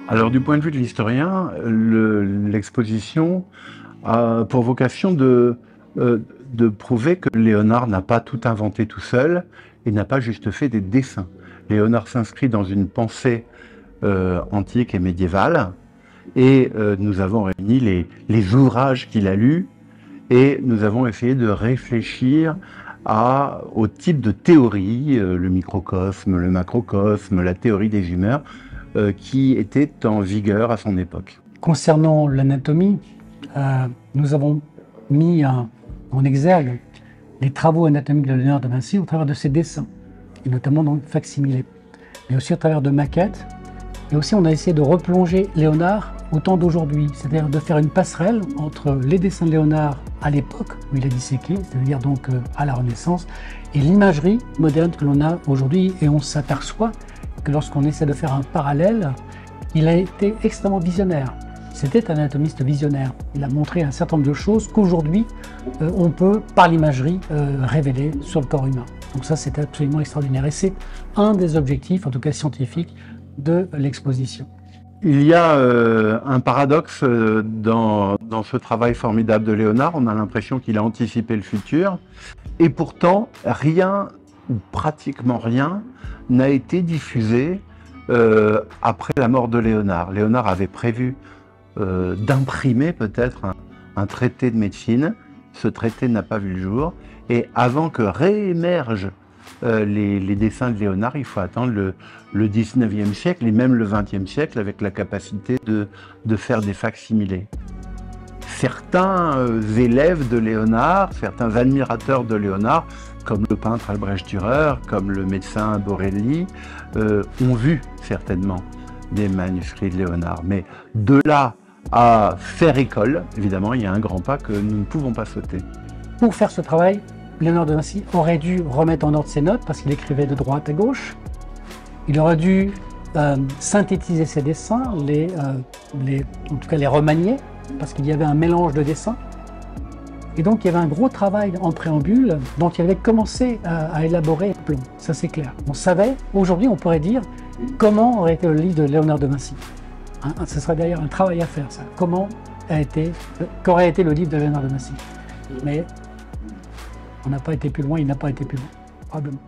Alors, du point de vue de l'historien, l'exposition a pour vocation de prouver que Léonard n'a pas tout inventé tout seul et n'a pas juste fait des dessins. Léonard s'inscrit dans une pensée antique et médiévale, et nous avons réuni les ouvrages qu'il a lus, et nous avons essayé de réfléchir au type de théorie, le microcosme, le macrocosme, la théorie des humeurs, qui était en vigueur à son époque. Concernant l'anatomie, nous avons mis en exergue les travaux anatomiques de Léonard de Vinci au travers de ses dessins, et notamment dans le facsimilé, mais aussi au travers de maquettes. Et aussi, on a essayé de replonger Léonard au temps d'aujourd'hui, c'est-à-dire de faire une passerelle entre les dessins de Léonard à l'époque où il a disséqué, c'est-à-dire donc à la Renaissance, et l'imagerie moderne que l'on a aujourd'hui. Et on s'aperçoit que lorsqu'on essaie de faire un parallèle, il a été extrêmement visionnaire. C'était un anatomiste visionnaire. Il a montré un certain nombre de choses qu'aujourd'hui, on peut, par l'imagerie, révéler sur le corps humain. Donc ça, c'est absolument extraordinaire. Et c'est un des objectifs, en tout cas scientifiques, de l'exposition. Il y a un paradoxe dans ce travail formidable de Léonard. On a l'impression qu'il a anticipé le futur, et pourtant rien, ou pratiquement rien, n'a été diffusé après la mort de Léonard. Léonard avait prévu d'imprimer peut-être un traité de médecine. Ce traité n'a pas vu le jour, et avant que réémergent les dessins de Léonard, il faut attendre le 19e siècle et même le 20e siècle, avec la capacité de faire des facsimilés. Certains élèves de Léonard, certains admirateurs de Léonard, comme le peintre Albrecht Dürer, comme le médecin Borelli, ont vu certainement des manuscrits de Léonard. Mais de là à faire école, évidemment, il y a un grand pas que nous ne pouvons pas sauter. Pour faire ce travail, Léonard de Vinci aurait dû remettre en ordre ses notes parce qu'il écrivait de droite à gauche. Il aurait dû synthétiser ses dessins, en tout cas les remanier, parce qu'il y avait un mélange de dessins. Et donc il y avait un gros travail en préambule dont il avait commencé à élaborer le plan, ça c'est clair. On savait, aujourd'hui on pourrait dire, comment aurait été le livre de Léonard de Vinci. Hein, ce serait d'ailleurs un travail à faire ça. Qu'aurait été le livre de Léonard de Vinci. Mais on n'a pas été plus loin, il n'a pas été plus loin, probablement.